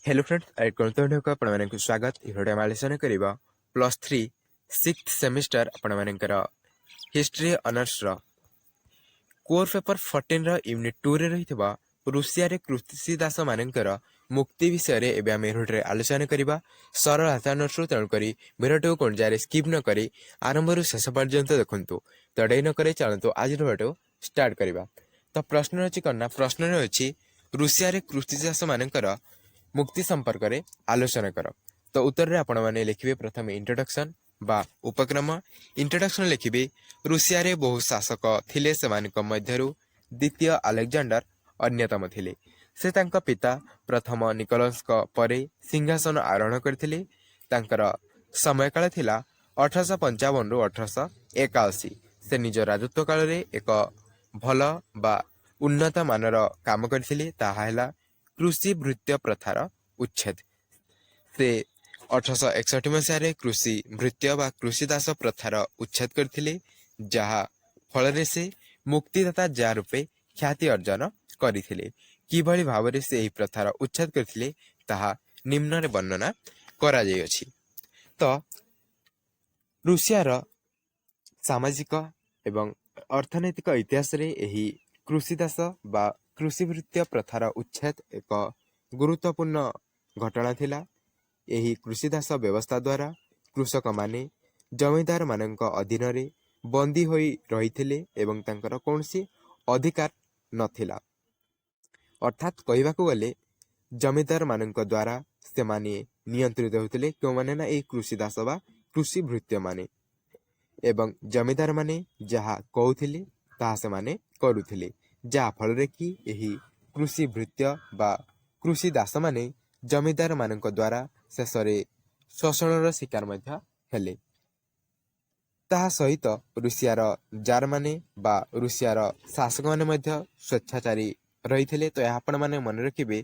Hello friends आपको स्वागत video आलोचना करबा +3 6th सेमिस्टर आपनकर हिस्ट्री ऑनर्स रो कोर पेपर 14 रो यूनिट 2 रे रहितबा रूसिया रे कृषिदास मानकर मुक्ति विषय रे एबे हम भिडियो आलोचना करबा सरल आसानर्स तेणु करी भिडियो कोन जारे स्किप न करी आरंभ रु शेष पर्यंत देखंतु तडै न करे चलंतु आज भिडियो स्टार्ट करबा। तो प्रश्न अछि करना प्रश्न रे अछि रूसिया रे कृषिदास मानकर मुक्ति संपर्क रे आलोचना कर। तो उत्तर रे आपण माने लिखिबे प्रथम इंट्रोडक्शन बा उपक्रम। इंट्रोडक्शन लिखिबे रूसिया रे बहु शासक थिले सेमानक मध्यरु द्वितीय अलेक्जेंडर अन्यतम थिले। से तांका पिता प्रथम निकोलस को परे सिंहासन आरोहण करथिले। तांकर समयकाल थिला 1855 रु 1881। से निज राजत्व काल रे एक भल बा उन्नत मानर काम करथिले ताहा हैला कृषि भृत्य प्रथार उच्छेद। से 1861 मसीह कृषि भृत्य बा कृषिदास प्रथार उच्छेद करथिले जहा फल से मुक्तिदाता जा रूपे ख्याति अर्जन करथिले। किभଳି भावरे से एही प्रथार उच्छेद करथिले ताहा निम्न रे वर्णना करा जाय अछि। तो रूसियार सामाजिक एवं अर्थनैतिक इतिहास रे एही कृषिदास बा कृषिभृत्य प्रथार उच्छेद एक गुरुत्वपूर्ण घटना थिला। एही कृषिदास व्यवस्था द्वारा कृषक माने जमीदार मानक अधीन रे बंदी होई रहिथिले एवं तांकर कोनसी अधिकार नथिला। अर्थात कहबाकू गले जमीदार मानक द्वारा से माने नियंत्रित होतिले क्यों माने ना ए कृषिदास बा कृषिभृत्य माने एवं जमीदार माने जहा कहउथिले ताहा से माने करूथिले जा फल रे कि एही कृषि भृत्य बा कृषि दास माने जमीदार मानक द्वारा शेषरे शोषणर शिकार मध्य हेले। ताहा सहित रूसियार जार माने बा रूसियार शासक माने मध्य स्वेच्छाचारी रहिथिले। तो आपण माने मन रखिबे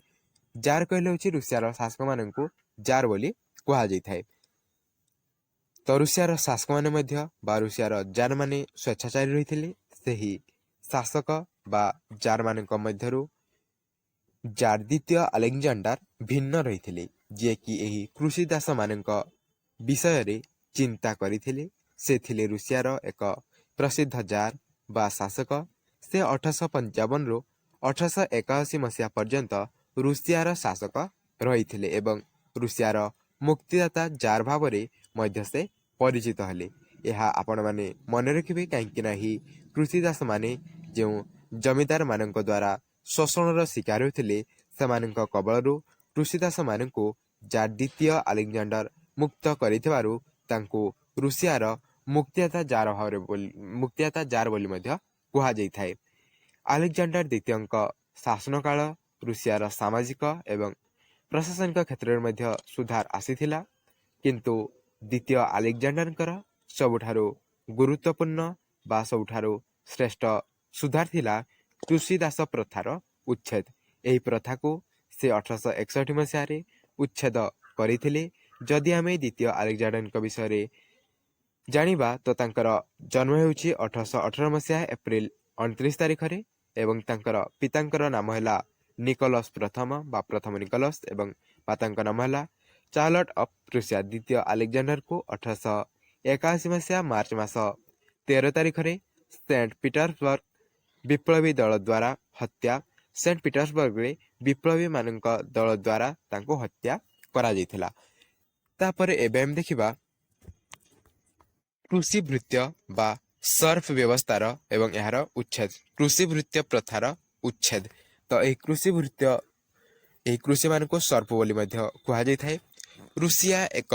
जार कहले होछि रूसियार शासक माननकु जार बोली कुहा जाइथाय। तो रूसियार शासक माने मध्य बा रूसियार जार माने स्वेच्छाचारी रहिथिले। सेही शासक बा जार मानक मध्यरु जार द्वितीय अलेक्जेंडर भिन्न रहिथिले जे कि एही कृषिदास मानक विषय रे चिंता करिथिले। से थिले रूसियार एक प्रसिद्ध जार बा शासक। से 1855 रु 1881 मसीहा पर्यंत रूसियार शासक रहिथिले एवं रूसियार मुक्तिदाता जार भावरे मध्य से परिचित हेले। यह आपण माने मन रखिबे काहेकि नाही कृषिदास माने जो जमीदार मानक द्वारा शोषणर शिकार होथिले सेमानक कबळरू कृषिदास मानकु जार द्वितीय अलेक्जेंडर मुक्त करिथिबारु तांको रूसियार मुक्तिदाता जार बोली मध्य कुहा जाइथाय। अलेक्जेंडर द्वितीयक शासन काल रूसियार सामाजिक एवं प्रशासनिक क्षेत्र में मध्य सुधार आसीथिला। किंतु द्वितीय अलेक्जेंडरकर सबुठारु गुरुत्वपूर्ण बा सबुठारु श्रेष्ठ सुधार थिला कृषिदास प्रथार उच्छेद। एही प्रथा को से 1861 मसीह रे उच्छेद करिथिले। जदि आमे द्वितीय अलेक्जेंडर विषय रे जानिबा तो तांकर जन्म हेउछि 1818 मसीहा एप्रिल 29 तारिख रे एवं तांकर पितांकर नाम हैला निकोलस प्रथम बा प्रथम निकोलस एवं मातांकर नाम हैला चार्लोट ऑफ प्रूसिया। द्वितीय अलेक्जेंडर को 1881 मसीहा मार्च मास 13 तारिख रे सेंट पीटर्सबर्ग विप्लवी दल द्वारा हत्या। सेंट पीटर्सबर्ग रे विप्लवी मानक दल द्वारा तांको हत्या करा जाइथिला। तापरे एबे हम देखिबा कृषि भृत्य बा सर्फ व्यवस्थार एवं यार उच्छेद कृषि भृत्य प्रथार उच्छेद। तो यह कृषि भृत्य यह कृषि मान को सर्फ बोली मध्य कुहा जाइथाय। रूसिया एक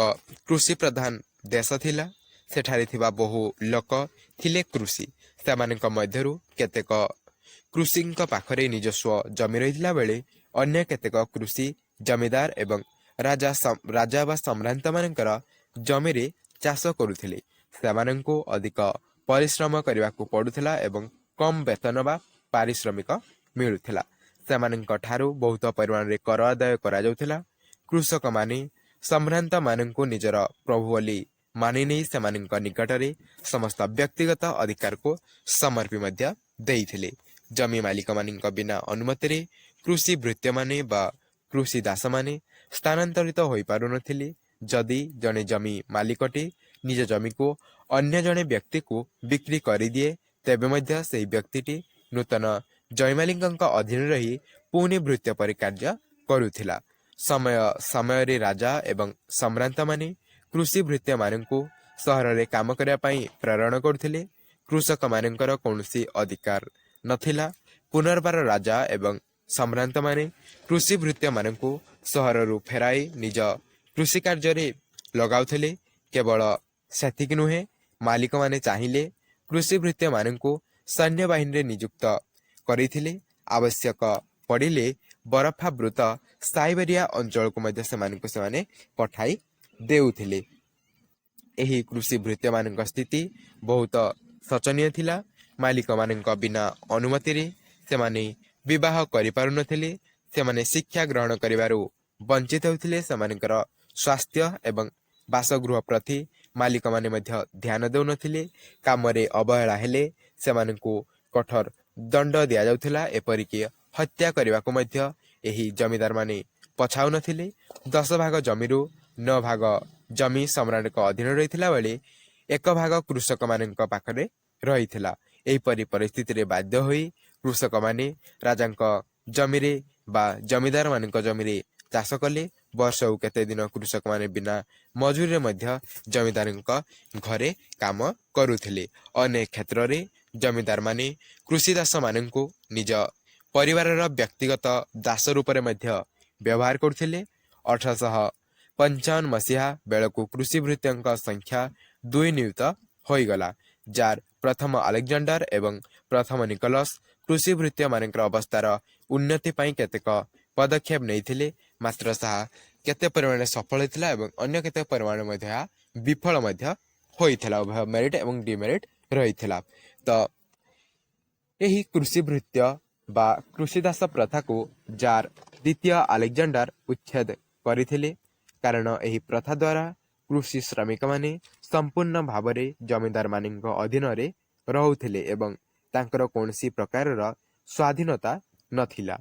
कृषि प्रधान देश थिला। सेठारे थिबा बहु लोक थिले कृषि। सेमानक मध्यरु केतेक कृषिंक पाखरे निजस्व जमी रहिथिला बेले अन्य केतेक कृषि जमीदार एवं राजा बा सम्रांत मानकर जमी रे चाष करुथिले। सेमानंको अधिक परिश्रम करबाकू पड़ुथिला एवं कम वेतन बा पारिश्रमिक मिलुथिला। सेमानंक ठारू बहुत परिमाण रे कर आदाय करा जाउथिला। कृषक माने सम्रांत मानंको निजर प्रभु बोली मानि नै सेमानंक निकटरे समस्त व्यक्तिगत अधिकार को समर्पी मध्य देइथिले। जमी मालिक मानिक बिना अनुमति रे कृषि भृत्य माने बा କୃଷି ଦାସମାନେ ସ୍ଥାନାନ୍ତରିତ ହୋଇପାରୁନଥିଲେ। ଯଦି ଜଣେ ଜମି ମାଲିକଟି ନିଜ ଜମିକୁ ଅନ୍ୟ ଜଣେ ବ୍ୟକ୍ତିକୁ ବିକ୍ରି କରିଦିଏ, ତେବେ ମଧ୍ୟ ସେହି ବ୍ୟକ୍ତିଟି ନୂତନ ଜମିମାଲିକଙ୍କ ଅଧୀନରେ ରହି ପୁଣି ଭୃତ୍ୟ ପରି କାର୍ଯ୍ୟ କରୁଥିଲା। ସମୟରେ ରାଜା ଏବଂ ସମ୍ଭ୍ରାନ୍ତମାନେ କୃଷି ଭୃତ୍ୟମାନଙ୍କୁ ସହରରେ କାମ କରିବା ପାଇଁ ପ୍ରେରଣ କରୁଥିଲେ। କୃଷକମାନଙ୍କର କୌଣସି ଅଧିକାର ନଥିଲା। ପୁନର୍ବାର ରାଜା ଏବଂ ସମ୍ଭ୍ରାନ୍ତମାନେ କୃଷି ଭୃତ୍ୟମାନଙ୍କୁ ସହରରୁ ଫେରାଇ ନିଜ କୃଷି କାର୍ଯ୍ୟରେ ଲଗାଉଥିଲେ। କେବଳ ସେତିକି ନୁହେଁ, ମାଲିକମାନେ ଚାହିଁଲେ କୃଷି ଭୃତ୍ୟମାନଙ୍କୁ ସୈନ୍ୟବାହିନୀରେ ନିଯୁକ୍ତ କରିଥିଲେ। ଆବଶ୍ୟକ ପଡ଼ିଲେ ବରଫାବୃତ ସାଇବେରିଆ ଅଞ୍ଚଳକୁ ମଧ୍ୟ ସେମାନେ ପଠାଇ ଦେଉଥିଲେ। ଏହି କୃଷି ଭୃତ୍ୟମାନଙ୍କ ସ୍ଥିତି ବହୁତ ଶୋଚନୀୟ ଥିଲା। ମାଲିକମାନଙ୍କ ବିନା ଅନୁମତିରେ ସେମାନେ ବିବାହ କରିପାରୁନଥିଲେ। ସେମାନେ ଶିକ୍ଷା ଗ୍ରହଣ କରିବାରୁ ବଞ୍ଚିତ ହେଉଥିଲେ। ସେମାନଙ୍କର ସ୍ୱାସ୍ଥ୍ୟ ଏବଂ ବାସଗୃହ ପ୍ରତି ମାଲିକମାନେ ମଧ୍ୟ ଧ୍ୟାନ ଦେଉନଥିଲେ। କାମରେ ଅବହେଳା ହେଲେ ସେମାନଙ୍କୁ କଠୋର ଦଣ୍ଡ ଦିଆଯାଉଥିଲା। ଏପରିକି ହତ୍ୟା କରିବାକୁ ମଧ୍ୟ ଏହି ଜମିଦାରମାନେ ପଛାଉନଥିଲେ। 10 ଭାଗ ଜମିରୁ 9 ଭାଗ ଜମି ସମ୍ରାଟଙ୍କ ଅଧୀନରେ ରହିଥିଲା ବେଳେ 1 ଭାଗ କୃଷକମାନଙ୍କ ପାଖରେ ରହିଥିଲା। ଏହିପରି ପରିସ୍ଥିତିରେ ବାଧ୍ୟ ହୋଇ କୃଷକମାନେ ରାଜାଙ୍କ ଜମିରେ ବା ଜମିଦାରମାନଙ୍କ ଜମିରେ ଚାଷ କଲେ। ବର୍ଷକୁ କେତେ ଦିନ କୃଷକମାନେ ବିନା ମଜୁରୀରେ ମଧ୍ୟ ଜମିଦାରଙ୍କ ଘରେ କାମ କରୁଥିଲେ। ଅନେକ କ୍ଷେତ୍ରରେ ଜମିଦାରମାନେ କୃଷି ଦାସମାନଙ୍କୁ ନିଜ ପରିବାରର ବ୍ୟକ୍ତିଗତ ଦାସ ରୂପରେ ମଧ୍ୟ ବ୍ୟବହାର କରୁଥିଲେ। 1855 ମସିହା ବେଳକୁ କୃଷି ଭୃତ୍ୟଙ୍କ ସଂଖ୍ୟା 2 ନିୟୁତ ହୋଇଗଲା। ଯାର ପ୍ରଥମ ଆଲେକ୍ଜାଣ୍ଡାର ଏବଂ ପ୍ରଥମ ନିକୋଲସ୍ କୃଷି ଭୃତ୍ୟମାନଙ୍କର ଅବସ୍ଥାର ଉନ୍ନତି ପାଇଁ କେତେକ ପଦକ୍ଷେପ ନେଇଥିଲେ। ମାତ୍ର ତାହା କେତେ ପରିମାଣରେ ସଫଳ ହୋଇଥିଲା ଏବଂ ଅନ୍ୟ କେତେ ପରିମାଣରେ ମଧ୍ୟ ଏହା ବିଫଳ ମଧ୍ୟ ହୋଇଥିଲା। ଉଭୟ ମେରିଟ୍ ଏବଂ ଡିମେରିଟ୍ ରହିଥିଲା। ତ ଏହି କୃଷି ଭୃତ୍ୟ ବା କୃଷିଦାସ ପ୍ରଥାକୁ ଯାର ଦ୍ୱିତୀୟ ଆଲେକ୍ଜାଣ୍ଡାର ଉଚ୍ଛେଦ କରିଥିଲେ। କାରଣ ଏହି ପ୍ରଥା ଦ୍ୱାରା କୃଷି ଶ୍ରମିକମାନେ ସମ୍ପୂର୍ଣ୍ଣ ଭାବରେ ଜମିଦାରମାନଙ୍କ ଅଧୀନରେ ରହୁଥିଲେ ଏବଂ ତାଙ୍କର କୌଣସି ପ୍ରକାରର ସ୍ୱାଧୀନତା ନଥିଲା।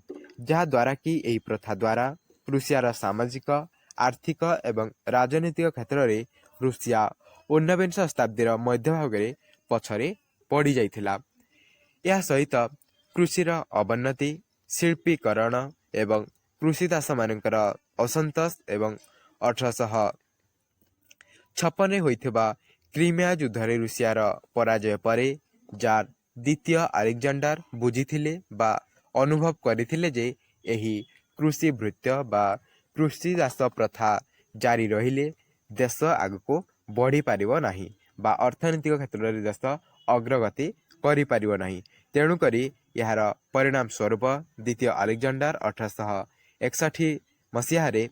ଯାହାଦ୍ୱାରା କି ଏହି ପ୍ରଥା ଦ୍ୱାରା ରୁଷିଆର ସାମାଜିକ, ଆର୍ଥିକ ଏବଂ ରାଜନୈତିକ କ୍ଷେତ୍ରରେ ରୁଷିଆ 19ବିଂଶ ଶତାବ୍ଦୀର ମଧ୍ୟଭାଗରେ ପଛରେ ପଡ଼ିଯାଇଥିଲା। ଏହା ସହିତ କୃଷିର ଅବନତି, ଶିଳ୍ପୀକରଣ ଏବଂ କୃଷିଦାସମାନଙ୍କର ଅସନ୍ତୋଷ ଏବଂ 1856 ହୋଇଥିବା କ୍ରିମିଆ ଯୁଦ୍ଧରେ ରୁଷିଆର ପରାଜୟ ପରେ ଯାର ଦ୍ୱିତୀୟ ଆଲେକ୍ଜାଣ୍ଡାର ବୁଝିଥିଲେ ବା ଅନୁଭବ କରିଥିଲେ ଯେ ଏହି କୃଷି ଭୃତ୍ୟ ବା କୃଷିଦାସ ପ୍ରଥା ଜାରି ରହିଲେ ଦେଶ ଆଗକୁ ବଢ଼ିପାରିବ ନାହିଁ ବା ଅର୍ଥନୈତିକ କ୍ଷେତ୍ରରେ ଦେଶ ଅଗ୍ରଗତି କରିପାରିବ ନାହିଁ। ତେଣୁକରି ଏହାର ପରିଣାମ ସ୍ୱରୂପ ଦ୍ୱିତୀୟ ଆଲେକ୍ଜାଣ୍ଡାର 1861 ମସିହାରେ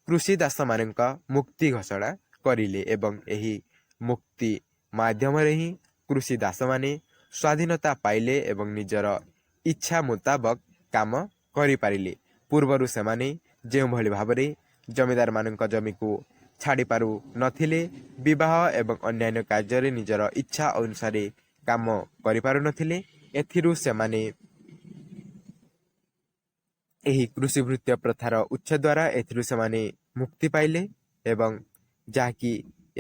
କୃଷିଦାସମାନଙ୍କ ମୁକ୍ତି ଘୋଷଣା କରିଲେ ଏବଂ ଏହି ମୁକ୍ତି ମାଧ୍ୟମରେ ହିଁ କୃଷିଦାସମାନେ ସ୍ୱାଧୀନତା ପାଇଲେ ଏବଂ ନିଜର ଇଚ୍ଛା ମୁତାବକ କାମ କରିପାରିଲେ। ପୂର୍ବରୁ ସେମାନେ ଯେଉଁଭଳି ଭାବରେ ଜମିଦାରମାନଙ୍କ ଜମିକୁ ଛାଡ଼ିପାରୁ ନଥିଲେ, ବିବାହ ଏବଂ ଅନ୍ୟାନ୍ୟ କାର୍ଯ୍ୟରେ ନିଜର ଇଚ୍ଛା ଅନୁସାରେ କାମ କରିପାରୁନଥିଲେ, ଏଥିରୁ ସେମାନେ ଏହି କୃଷି ଭୃତ୍ୟ ପ୍ରଥାର ଉଚ୍ଛେଦ ଦ୍ୱାରା ଏଥିରୁ ସେମାନେ ମୁକ୍ତି ପାଇଲେ ଏବଂ ଯାହାକି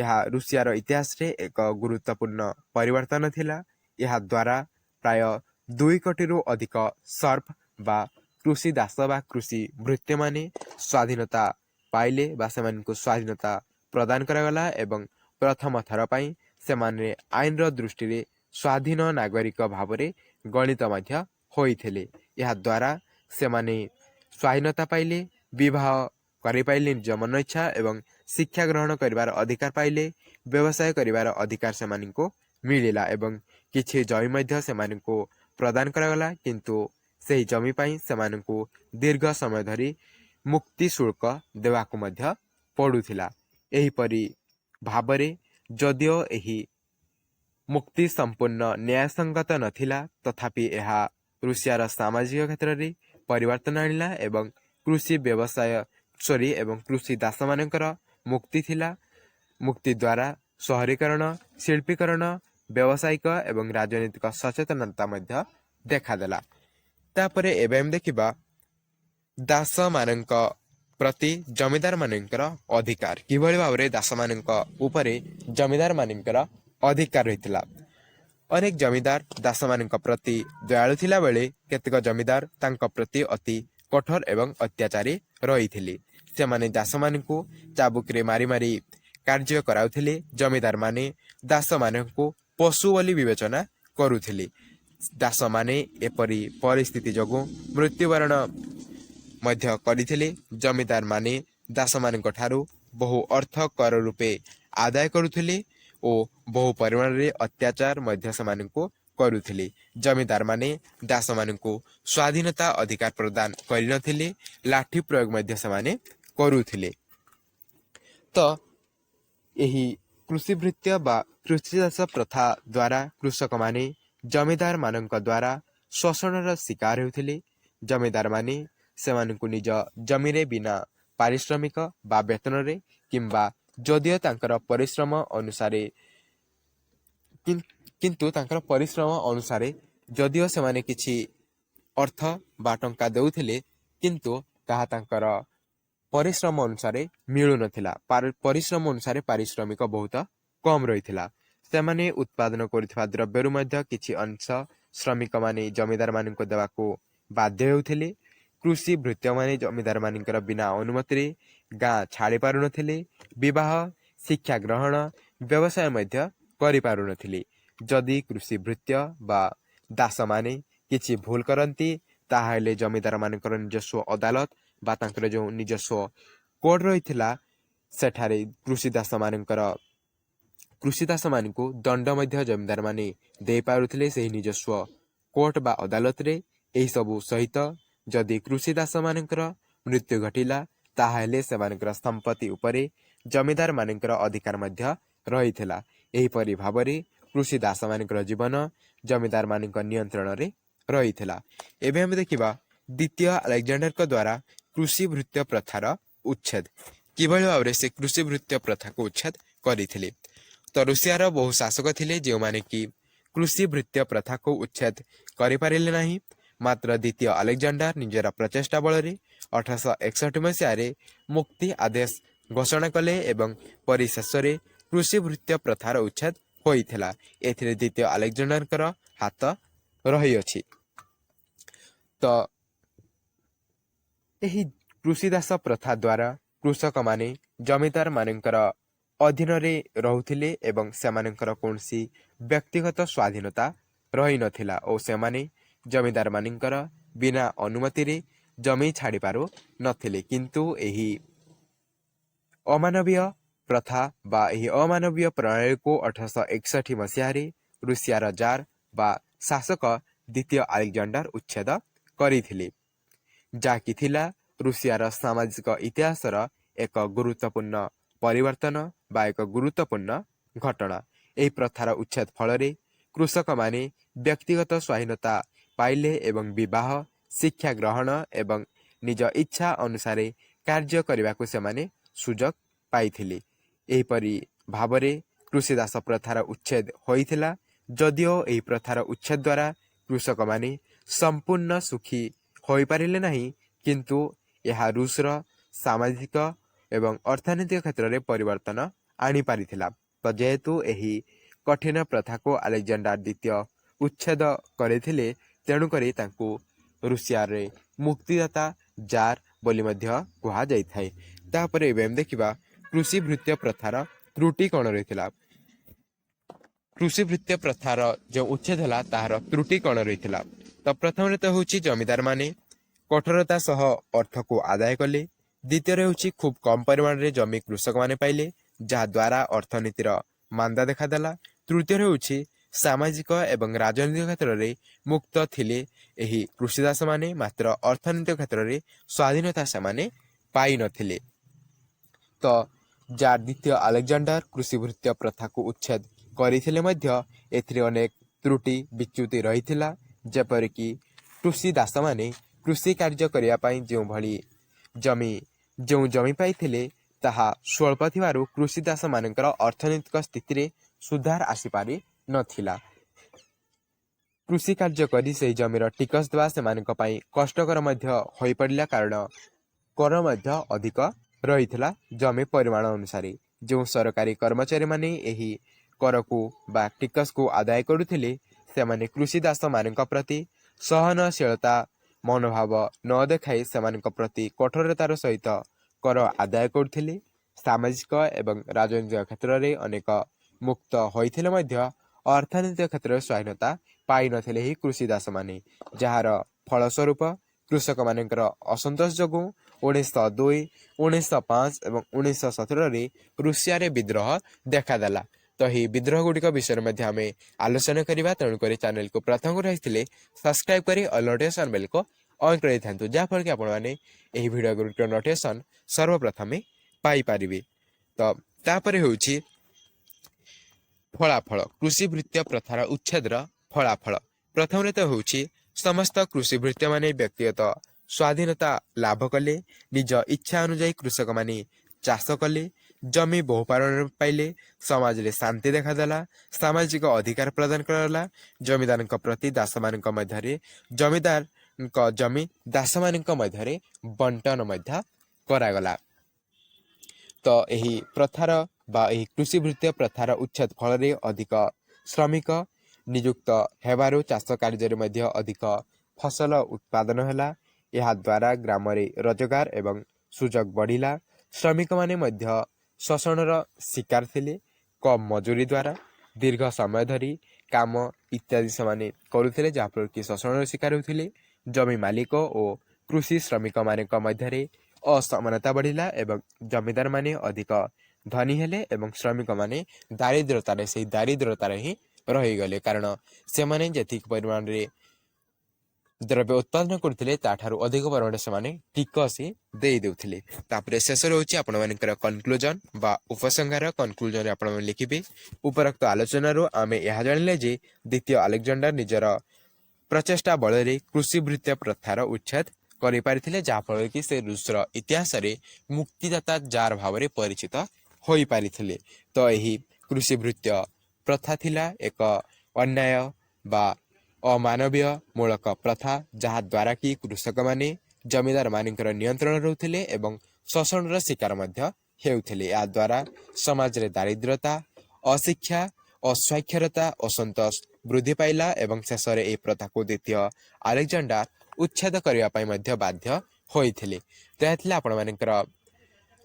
ଏହା ରୁଷିଆର ଇତିହାସରେ ଏକ ଗୁରୁତ୍ୱପୂର୍ଣ୍ଣ ପରିବର୍ତ୍ତନ ଥିଲା। ଏହା ଦ୍ୱାରା ପ୍ରାୟ 2 କୋଟିରୁ ଅଧିକ ସର୍ପ ବା କୃଷି ଦାସ ବା କୃଷି ଭୃତ୍ୟମାନେ ସ୍ୱାଧୀନତା ପାଇଲେ ବା ସେମାନଙ୍କୁ ସ୍ୱାଧୀନତା ପ୍ରଦାନ କରାଗଲା ଏବଂ ପ୍ରଥମ ଥର ପାଇଁ ସେମାନେ ଆଇନର ଦୃଷ୍ଟିରେ ସ୍ୱାଧୀନ ନାଗରିକ ଭାବରେ ଗଣିତ ମଧ୍ୟ ହୋଇଥିଲେ। ଏହାଦ୍ୱାରା ସେମାନେ ସ୍ୱାଧୀନତା ପାଇଲେ, ବିବାହ କରିପାରିଲେ ନିଜ ମନ ଇଚ୍ଛା ଏବଂ ଶିକ୍ଷା ଗ୍ରହଣ କରିବାର ଅଧିକାର ପାଇଲେ। ବ୍ୟବସାୟ କରିବାର ଅଧିକାର ସେମାନଙ୍କୁ ମିଳିଲା ଏବଂ କିଛି ଜମି ମଧ୍ୟ ସେମାନଙ୍କୁ ପ୍ରଦାନ କରାଗଲା। କିନ୍ତୁ ସେହି ଜମି ପାଇଁ ସେମାନଙ୍କୁ ଦୀର୍ଘ ସମୟ ଧରି ମୁକ୍ତି ଶୁଳ୍କ ଦେବାକୁ ମଧ୍ୟ ପଡ଼ୁଥିଲା। ଏହିପରି ଭାବରେ ଯଦିଓ ଏହି ମୁକ୍ତି ସମ୍ପୂର୍ଣ୍ଣ ନ୍ୟାୟସଙ୍ଗତ ନଥିଲା, ତଥାପି ଏହା ରୁଷିଆର ସାମାଜିକ କ୍ଷେତ୍ରରେ ପରିବର୍ତ୍ତନ ଆଣିଲା ଏବଂ କୃଷି ବ୍ୟବସାୟ ଏବଂ କୃଷି ଦାସମାନଙ୍କର ମୁକ୍ତି ଥିଲା। ମୁକ୍ତି ଦ୍ୱାରା ସହରୀକରଣ, ଶିଳ୍ପୀକରଣ, ବ୍ୟବସାୟିକ ଏବଂ ରାଜନୈତିକ ସଚେତନତା ମଧ୍ୟ ଦେଖାଦେଲା। ତାପରେ ଏବେ ଆମେ ଦେଖିବା ଦାସ ମାନଙ୍କ ପ୍ରତି ଜମିଦାର ମାନଙ୍କର ଅଧିକାର କିଭଳି ଭାବରେ ଦାସ ମାନଙ୍କ ଉପରେ ଜମିଦାର ମାନଙ୍କର ଅଧିକାର ରହିଥିଲା। ଅନେକ ଜମିଦାର ଦାସମାନଙ୍କ ପ୍ରତି ଦୟାଳୁ ଥିଲା ବେଳେ କେତେକ ଜମିଦାର ତାଙ୍କ ପ୍ରତି ଅତି କଠୋର ଏବଂ ଅତ୍ୟାଚାରୀ ରହିଥିଲେ। ସେମାନେ ଦାସମାନଙ୍କୁ ଚାବୁକରେ ମାରି ମାରି କାର୍ଯ୍ୟ କରାଉଥିଲେ। ଜମିଦାରମାନେ ଦାସମାନଙ୍କୁ ପଶୁ ବୋଲି ବିବେଚନା କରୁଥିଲେ। ଦାସମାନେ ଏପରି ପରିସ୍ଥିତି ଯୋଗୁଁ ମୃତ୍ୟୁବରଣ ମଧ୍ୟ କରିଥିଲେ। ଜମିଦାରମାନେ ଦାସମାନଙ୍କ ଠାରୁ ବହୁ ଅର୍ଥ କର ରୂପେ ଆଦାୟ କରୁଥିଲେ ଓ ବହୁ ପରିମାଣରେ ଅତ୍ୟାଚାର ମଧ୍ୟ ସେମାନଙ୍କୁ କରୁଥିଲେ। ଜମିଦାରମାନେ ଦାସମାନଙ୍କୁ ସ୍ୱାଧୀନତା ଅଧିକାର ପ୍ରଦାନ କରିନଥିଲେ। ଲାଠି ପ୍ରୟୋଗ ମଧ୍ୟ ସେମାନେ କରୁଥିଲେ। ତ ଏହି କୃଷିଭୃତ୍ୟ ବା କୃଷିଚାଷ ପ୍ରଥା ଦ୍ୱାରା କୃଷକମାନେ ଜମିଦାରମାନଙ୍କ ଦ୍ୱାରା ଶୋଷଣର ଶିକାର ହେଉଥିଲେ। ଜମିଦାରମାନେ ସେମାନଙ୍କୁ ନିଜ ଜମିରେ ବିନା ପାରିଶ୍ରମିକ ବା ବେତନରେ କିମ୍ବା ଯଦିଓ ତାଙ୍କର ପରିଶ୍ରମ ଅନୁସାରେ କିନ୍ତୁ ତାଙ୍କର ପରିଶ୍ରମ ଅନୁସାରେ ଯଦିଓ ସେମାନେ କିଛି ଅର୍ଥ ବା ଟଙ୍କା ଦେଉଥିଲେ କିନ୍ତୁ ତାହା ତାଙ୍କର ପରିଶ୍ରମ ଅନୁସାରେ ମିଳୁନଥିଲା। ପରିଶ୍ରମ ଅନୁସାରେ ପାରିଶ୍ରମିକ ବହୁତ କମ୍ ରହିଥିଲା। ସେମାନେ ଉତ୍ପାଦନ କରୁଥିବା ଦ୍ରବ୍ୟରୁ ମଧ୍ୟ କିଛି ଅଂଶ ଶ୍ରମିକମାନେ ଜମିଦାରମାନଙ୍କୁ ଦେବାକୁ ବାଧ୍ୟ ହେଉଥିଲେ। କୃଷି ଭୃତ୍ୟମାନେ ଜମିଦାରମାନଙ୍କର ବିନା ଅନୁମତିରେ ଗାଁ ଛାଡ଼ି ପାରୁନଥିଲେ। ବିବାହ, ଶିକ୍ଷା ଗ୍ରହଣ, ବ୍ୟବସାୟ ମଧ୍ୟ କରିପାରୁନଥିଲେ। ଯଦି କୃଷି ଭୃତ୍ୟ ବା ଦାସମାନେ କିଛି ଭୁଲ କରନ୍ତି ତାହେଲେ ଜମିଦାରମାନଙ୍କର ନିଜସ୍ୱ ଅଦାଲତ ବା ତାଙ୍କର ଯେଉଁ ନିଜସ୍ୱ କୋର୍ଟ ରହିଥିଲା ସେଠାରେ କୃଷିଦାସମାନଙ୍କୁ ଦଣ୍ଡ ମଧ୍ୟ ଜମିଦାରମାନେ ଦେଇପାରୁଥିଲେ ସେହି ନିଜସ୍ୱ କୋର୍ଟ ବା ଅଦାଲତରେ। ଏହିସବୁ ସହିତ ଯଦି କୃଷିଦାସମାନଙ୍କର ମୃତ୍ୟୁ ଘଟିଲା ତାହେଲେ ସେମାନଙ୍କର ସମ୍ପତ୍ତି ଉପରେ ଜମିଦାରମାନଙ୍କର ଅଧିକାର ମଧ୍ୟ ରହିଥିଲା। ଏହିପରି ଭାବରେ କୃଷିଦାସମାନଙ୍କର ଜୀବନ ଜମିଦାରମାନଙ୍କ ନିୟନ୍ତ୍ରଣରେ ରହିଥିଲା। ଏବେ ଆମେ ଦେଖିବା ଦ୍ୱିତୀୟ ଆଲେକ୍ଜାଣ୍ଡରଙ୍କ ଦ୍ୱାରା କୃଷି ଭୃତ୍ୟ ପ୍ରଥାର ଉଚ୍ଛେଦ। କିଭଳି ଭାବରେ ସେ କୃଷି ଭୃତ୍ୟ ପ୍ରଥାକୁ ଉଚ୍ଛେଦ କରିଥିଲେ। ତ ରୁଷିଆର ବହୁ ଶାସକ ଥିଲେ ଯେଉଁମାନେ କି କୃଷି ଭୃତ୍ୟ ପ୍ରଥାକୁ ଉଚ୍ଛେଦ କରିପାରିଲେ ନାହିଁ। ମାତ୍ର ଦ୍ୱିତୀୟ ଆଲେକ୍ଜାଣ୍ଡର ନିଜର ପ୍ରଚେଷ୍ଟା ବଳରେ 1861 ମସିହାରେ ମୁକ୍ତି ଆଦେଶ ଘୋଷଣା କଲେ ଏବଂ ପରିଶେଷରେ କୃଷି ଭୃତ୍ୟ ପ୍ରଥାର ଉଚ୍ଛେଦ ହୋଇଥିଲା। ଏଥିରେ ଦ୍ୱିତୀୟ ଆଲେକ୍ଜାଣ୍ଡରଙ୍କର ହାତ ରହିଅଛି। ତ ଏହି କୃଷିଦାସ ପ୍ରଥା ଦ୍ୱାରା କୃଷକମାନେ ଜମିଦାରମାନଙ୍କର ଅଧୀନରେ ରହୁଥିଲେ ଏବଂ ସେମାନଙ୍କର କୌଣସି ବ୍ୟକ୍ତିଗତ ସ୍ୱାଧୀନତା ରହିନଥିଲା ଓ ସେମାନେ ଜମିଦାରମାନଙ୍କର ବିନା ଅନୁମତିରେ ଜମି ଛାଡ଼ି ପାରୁନଥିଲେ। କିନ୍ତୁ ଏହି ଅମାନବୀୟ ପ୍ରଥା ବା ଏହି ଅମାନବୀୟ ପ୍ରଣାଳୀକୁ 1861 ମସିହାରେ ରୁଷିଆର ଜାର୍ ବା ଶାସକ ଦ୍ୱିତୀୟ ଆଲେକ୍ଜାଣ୍ଡର ଉଚ୍ଛେଦ କରିଥିଲେ, ଯାହାକି ଥିଲା ରୁଷିଆର ସାମାଜିକ ଇତିହାସର ଏକ ଗୁରୁତ୍ୱପୂର୍ଣ୍ଣ ପରିବର୍ତ୍ତନ ବା ଏକ ଗୁରୁତ୍ୱପୂର୍ଣ୍ଣ ଘଟଣା। ଏହି ପ୍ରଥାର ଉଚ୍ଛେଦ ଫଳରେ କୃଷକମାନେ ବ୍ୟକ୍ତିଗତ ସ୍ୱାଧୀନତା ପାଇଲେ ଏବଂ ବିବାହ, ଶିକ୍ଷା ଗ୍ରହଣ ଏବଂ ନିଜ ଇଚ୍ଛା ଅନୁସାରେ କାର୍ଯ୍ୟ କରିବାକୁ ସେମାନେ ସୁଯୋଗ ପାଇଥିଲେ। ଏହିପରି ଭାବରେ କୃଷିଦାସ ପ୍ରଥାର ଉଚ୍ଛେଦ ହୋଇଥିଲା। ଯଦିଓ ଏହି ପ୍ରଥାର ଉଚ୍ଛେଦ ଦ୍ୱାରା କୃଷକମାନେ ସମ୍ପୂର୍ଣ୍ଣ ସୁଖୀ ହୋଇପାରିଲେ ନାହିଁ, କିନ୍ତୁ ଏହା ରୁଷର ସାମାଜିକ ଏବଂ ଅର୍ଥନୈତିକ କ୍ଷେତ୍ରରେ ପରିବର୍ତ୍ତନ ଆଣିପାରିଥିଲା। ତ ଯେହେତୁ ଏହି କଠିନ ପ୍ରଥାକୁ ଆଲେକ୍ଜାଣ୍ଡର ଦ୍ୱିତୀୟ ଉଚ୍ଛେଦ କରିଥିଲେ ତେଣୁକରି ତାଙ୍କୁ ରୁଷିଆରେ ମୁକ୍ତିଦାତା ଜାର୍ ବୋଲି ମଧ୍ୟ କୁହାଯାଇଥାଏ। ତାପରେ ଏବେ ଆମେ ଦେଖିବା କୃଷି ଭୃତ୍ୟ ପ୍ରଥାର ତ୍ରୁଟି କ'ଣ ରହିଥିଲା। କୃଷି ଭୃତ୍ୟ ପ୍ରଥାର ଯେଉଁ ଉଚ୍ଛେଦ ହେଲା ତାହାର ତ୍ରୁଟି କ'ଣ ରହିଥିଲା। ତ ପ୍ରଥମରେ ତ ହେଉଛି ଜମିଦାରମାନେ କଠୋରତା ସହ ଅର୍ଥକୁ ଆଦାୟ କଲେ। ଦ୍ୱିତୀୟରେ ହେଉଛି ଖୁବ୍ କମ୍ ପରିମାଣରେ ଜମି କୃଷକମାନେ ପାଇଲେ, ଯାହାଦ୍ୱାରା ଅର୍ଥନୀତିର ମାନ୍ଦା ଦେଖାଦେଲା। ତୃତୀୟରେ ହେଉଛି ସାମାଜିକ ଏବଂ ରାଜନୈତିକ କ୍ଷେତ୍ରରେ ମୁକ୍ତ ଥିଲେ ଏହି କୃଷିଦାସମାନେ, ମାତ୍ର ଅର୍ଥନୈତିକ କ୍ଷେତ୍ରରେ ସ୍ୱାଧୀନତା ସେମାନେ ପାଇନଥିଲେ। ତ ଜାର୍ ଦ୍ୱିତୀୟ ଆଲେକ୍ଜାଣ୍ଡର କୃଷି ଭୃତ୍ୟ ପ୍ରଥାକୁ ଉଚ୍ଛେଦ କରିଥିଲେ ମଧ୍ୟ ଏଥିରେ ଅନେକ ତ୍ରୁଟି ବିଚ୍ୟୁତି ରହିଥିଲା। ଯେପରିକି କୃଷି ଦାସମାନେ କୃଷି କାର୍ଯ୍ୟ କରିବା ପାଇଁ ଯେଉଁ ଜମି ପାଇଥିଲେ ତାହା ସ୍ୱଳ୍ପ ଥିବାରୁ କୃଷି ଦାସମାନଙ୍କର ଅର୍ଥନୈତିକ ସ୍ଥିତିରେ ସୁଧାର ଆସିପାରି ନଥିଲା। कृषि कार्य करी से जमीर टिकस देवा सेमानक पई कष्टकर मध्य होई पड़िला कारण कर मध्य अधिक रहिथिला जमी परिमाण अनुसार जो सरकारी कर्मचारी माने एही कर को बा टिकस को आदाय करुथिले सेमाने कृषि दास मानक प्रति सहनशीलता मनोभाव न देखाई सेमानक प्रति कठोरतार सहित कर आदाय करुथिले सामाजिक एवं राजनैतिक क्षेत्र में अनेक मुक्त होइथिले मध्य अर्थनैतिक क्षेत्र में स्वाधीनता पाई नथिले ही कृषि दास माने जार फलस्वरूप कृषक मानकर असंतोष जोगु 1902 1905 एवं 1917 रुषिया रे विद्रोह देखादेला तो ही विद्रोह गुड़िक विषय में आम आलोचना करवा तेणुक चैनल को प्रथम रही सब्सक्राइब कर ऑल नोटिफिकेशन बेल को ऑन कर जहाँफल कि आपने भिडियो गुड़िक नोटिफिकेशन सर्वप्रथम पाइपर तो तापर होउछि फलाफल कृषि भृत्य प्रथार उच्छेदर फलाफल प्रथम तो होउछि समस्त कृषि भृत्य माने व्यक्तिगत स्वाधीनता लाभ कले निज इच्छा अनुसार कृषक माने चाष कले जमी बहुपारण पाइले समाज रे शांति देखादेला सामाजिक अधिकार प्रदान करला जमीदार प्रति दास मान मध्य जमीदार जमी दास मान मध्य बंटन मध्य करागला तो यही प्रथार बा यही कृषि भृत्य प्रथार उच्छेद फल अधिक श्रमिक नियुक्त हेबारु चाष कार्य मध्य अधिक फसल उत्पादन हैला यह द्वारा ग्राम रे रोजगार एवं सुजोग बढ़िला श्रमिक माने मध्य शोषणर शिकार थिले कम मजूरी द्वारा दीर्घ समय धरी काम इत्यादि से करुथिले जहाँफल कि शोषणर शिकार होथिले जमी मालिक और कृषि श्रमिक माने मध्य असमानता बढ़िला एवं जमीदार माने अधिक धनी हेले एवं श्रमिक माने दारिद्रतार से दारिद्रतार ही रहीगले कारण से माने जेतिक परिमाण रे द्रव्य उत्पादन करथिले ताठारु अधिक परिमाण से टिकस दे देउथिले तापरे शेष रहउछि आपण मानकर कंक्लूजन बा उपसंहार कंक्लूजन आपण मन लिखिबे उपरोक्त आलोचना रो आमे यह जानिले जे द्वितीय अलेक्जेंडर निजर प्रचेष्टा बल रे कृषि भृत्य प्रथार उच्छेद करि पारिथिले जाफल कि से रूसर इतिहास रे मुक्तिदाता जार भाव रे परिचित होई पारिथिले तो एही कृषि भृत्य प्रथा थिला एक अन्याय बा अमानवीय मूलक प्रथा जहा द्वारा कि कृषक माने जमीदार मानकर नियंत्रण रहउथिले एवं शोषणर शिकार मध्य हेउथिले या द्वारा समाज रे दारिद्रता अशिक्षा अस्वाक्षरता असंतोष वृद्धि पाइला एवं शेष रे ए प्रथा को द्वितीय अलेक्जेंडर उच्छेद करबा पई मध्य बाध्य होइथिले तो एथिला आपण मानकर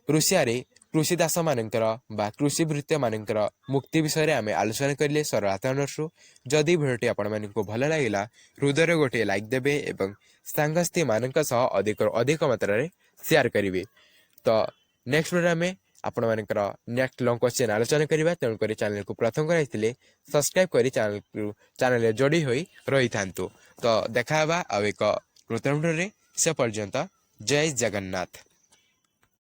रुषिया रे कृषि दास मानकर बा कृषि भृत्य मानकर मुक्ति विषय आम आलोचना करें सरलातु जदि भिडियोटी आपण मानक भल लगिला हृदय गोटे लाइक देबे एवं सांगस्ती मानक सह अधिक मात्रा रे शेयर करेंगे तो नेक्स्ट वीडियो में आपण मानकर नेक्स्ट लॉन्ग क्वेश्चन आलोचना करबा तेणुक चैनल को प्रथम कराइथिले सब्सक्राइब करी चैनल जोड़ी होई रही थांतु तो देखा आ एक नूतन वीडियो रे से पर्यंत जय जगन्नाथ।